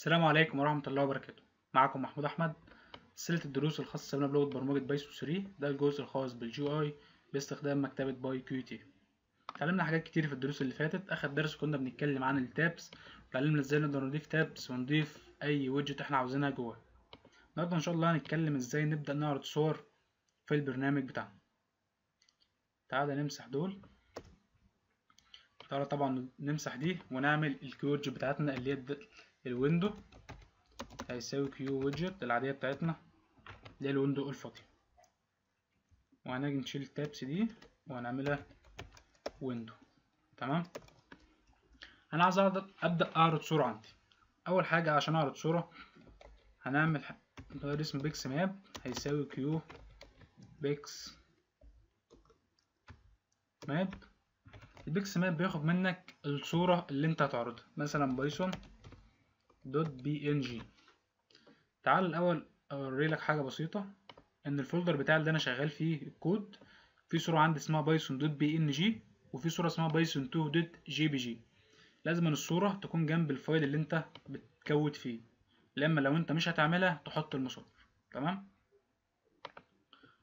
السلام عليكم ورحمة الله وبركاته. معكم محمود أحمد. سلسلة الدروس الخاصة بنا بلغة برمجة بايثون 3. ده الجزء الخاص بالجي اي باستخدام مكتبة باي كيو تي. اتعلمنا حاجات كتير في الدروس اللي فاتت. آخر درس كنا بنتكلم عن التابس، وتعلمنا ازاي نقدر نضيف تابس ونضيف أي ويدجت احنا عاوزينها جوه. النهاردة إن شاء الله هنتكلم ازاي نبدأ نعرض صور في البرنامج بتاعنا. تعالى نمسح دول. تعالى طبعا نمسح دي ونعمل الكيوج بتاعتنا اللي هي الويندو هيساوي كيو ويدجت العادية بتاعتنا اللي هي الويندو الفاضية، وهنيجي نشيل التابس دي وهنعملها ويندو. تمام. انا عايز ابدا اعرض صورة عندي. اول حاجة عشان اعرض صورة هنعمل نغير اسم بيكس ماب هيساوي كيو بيكس ماب. البيكس ماب بياخد منك الصورة اللي انت هتعرضها، مثلا بايثون دوت بي ان جي. تعال الاول اوري لك حاجة بسيطة، ان الفولدر بتاعي اللي انا شغال فيه الكود في صورة عندي اسمها بايثون دوت بي ان جي، وفي صورة اسمها بايثون 2 دوت جي بي جي. لازم الصورة تكون جنب الفايل اللي انت بتكود فيه، لما لو انت مش هتعملها تحط المصادر. تمام.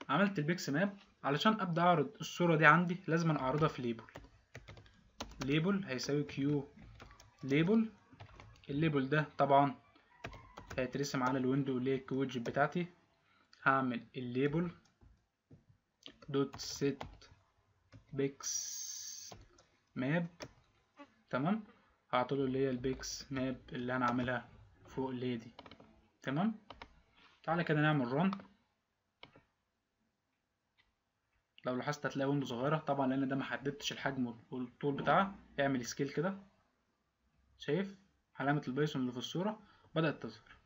عملت البيكس ماب. علشان ابدا اعرض الصورة دي عندي لازم اعرضها في ليبل. ليبل هيساوي كيو ليبل. الليبل ده طبعا هيترسم على الويندو اللي هي الكويدج بتاعتي. هعمل الليبل دوت سيت بيكس ماب. تمام. هعطيله اللي هي البيكس ماب اللي انا عاملها فوق اللي هي دي. تمام. تعالى كده نعمل رن. لو لاحظت هتلاقي ويندو صغيرة طبعا لان ده محددتش الحجم والطول بتاعها. اعمل سكيل كده. شايف علامة البايثون اللي في الصورة بدأت تظهر،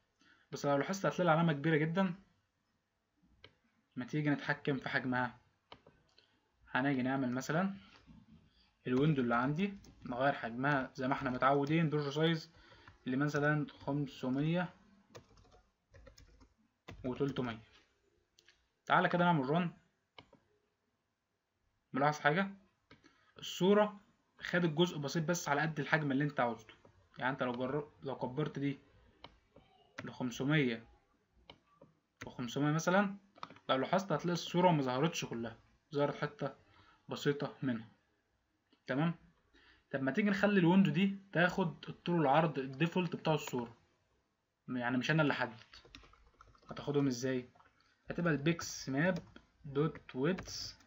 بس لو لاحظت هتلاقي العلامة كبيرة جدا. ما تيجي نتحكم في حجمها. هنيجي نعمل مثلا الويندو اللي عندي نغير حجمها زي ما احنا متعودين بيرج سايز اللي مثلا 500 و300. تعالى كده نعمل رن. ملاحظ حاجة؟ الصورة خدت جزء بسيط بس على قد الحجم اللي انت عاوزه. يعني انت لو كبرت دي ل500 و500 مثلا، لو لاحظت هتلاقي الصورة مظهرتش كلها، ظهرت حتة بسيطة منها. تمام. طب ما تيجي نخلي الويندو دي تاخد الطول والعرض الديفولت بتاع الصورة، يعني مش انا اللي احدد. هتاخدهم ازاي؟ هتبقى البيكس ماب دوت ويدث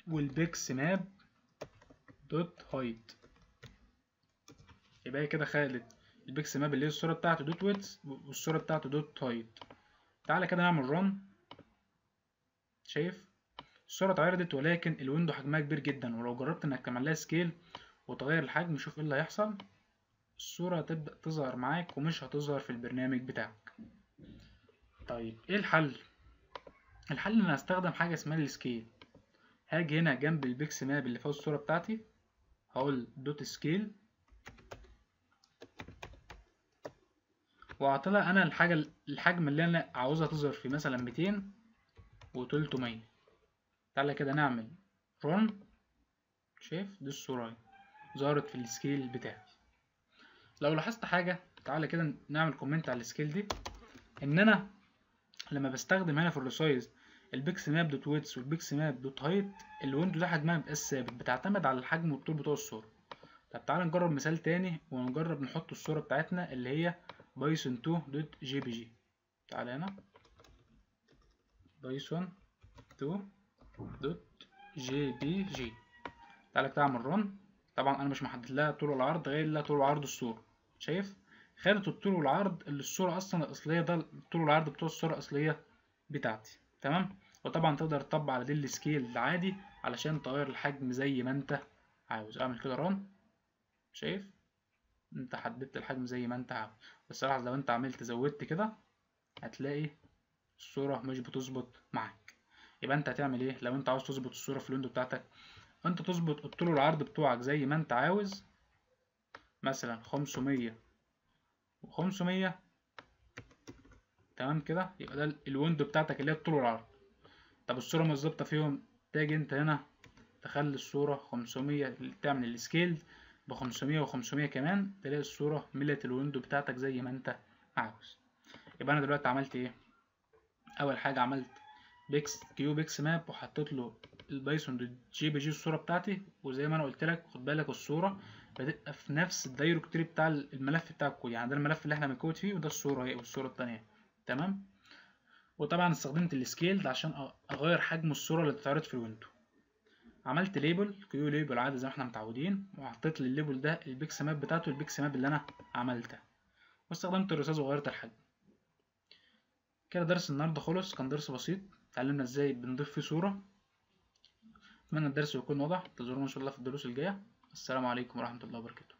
والبيكس ماب دوت هايت. يبقى هي كده خدت البيكس ماب اللي هي الصورة بتاعته دوت ويدث والصورة بتاعته دوت هايت. تعالى كده نعمل رن. شايف الصورة اتعرضت، ولكن الويندو حجمها كبير جدا، ولو جربت انك تعمل لها سكيل وتغير الحجم شوف ايه اللي هيحصل. الصورة هتبدأ تظهر معاك ومش هتظهر في البرنامج بتاعك. طيب ايه الحل؟ الحل ان انا هستخدم حاجة اسمها السكيل. هاجي هنا جنب البيكس ماب اللي فيها الصورة بتاعتي، هقول دوت سكيل، واعطيلها انا الحجم اللي انا عاوزها تظهر فيه، مثلا 200 و300. تعالى كده نعمل رن. شايف دي الصورة اهي ظهرت في السكيل بتاعي. لو لاحظت حاجة تعالى كده نعمل كومنت على السكيل دي، ان انا لما بستخدم هنا في الريسايز البيكس ماب دوت ويدث والبيكس ماب دوت هايت، الويندو ده حجمها مبقاش ثابت، بتعتمد على الحجم والطول بتوع الصورة. طب تعالى نجرب مثال تاني ونجرب نحط الصورة بتاعتنا اللي هي بايثون 2 دوت جي بي جي. تعالى هنا بايثون 2 دوت جي بي جي. تعالى كده اعمل رن. طبعا انا مش محدد لها طول والعرض غير لها طول وعرض الصورة. شايف خدت الطول والعرض اللي الصورة اصلا الاصلية، ده الطول والعرض بتوع الصورة الاصلية بتاعتي. تمام. وطبعا تقدر تطبق على دي السكيل العادي علشان تغير الحجم زي ما انت عاوز. اعمل كده رن. شايف انت حددت الحجم زي ما انت عاوز، بس لاحظ لو انت عملت زودت كده هتلاقي الصورة مش بتظبط معاك. يبقى انت هتعمل ايه لو انت عاوز تظبط الصورة في الويندو بتاعتك؟ انت تظبط الطول والعرض بتوعك زي ما انت عاوز، مثلا 500 و500. تمام كده يبقى ده الويندو بتاعتك اللي هي الطول والعرض. طب الصورة مش ظابطة فيهم، تاجي انت هنا تخلي الصورة 500، تعمل السكيل ب500 و500 كمان، تلاقي الصورة ملت الويندو بتاعتك زي ما انت عاوز. يبقى انا دلوقتي عملت ايه؟ اول حاجة عملت كيو بيكس ماب، وحطيت له البايثون .jpg الصورة بتاعتي، وزي ما انا قلت لك خد بالك الصورة بتبقى في نفس الدايركتوري بتاع الملف بتاع الكود، يعني ده الملف اللي احنا بنكود فيه، وده الصورة اهي والصورة التانية. تمام. وطبعا استخدمت السكيل عشان اغير حجم الصورة اللي بتتعرض في الويندو. عملت ليبل كيو ليبل عادي زي ما احنا متعودين، وحطيت للليبل ده البيكس ماب بتاعته، البيكس ماب اللي انا عملتها، واستخدمت الرصاص وغيرت الحجم. كده درس النهارده خلص، كان درس بسيط اتعلمنا ازاي بنضيف فيه صورة. اتمنى الدرس يكون واضح، انتظرونا ان شاء الله في الدروس الجاية. السلام عليكم ورحمة الله وبركاته.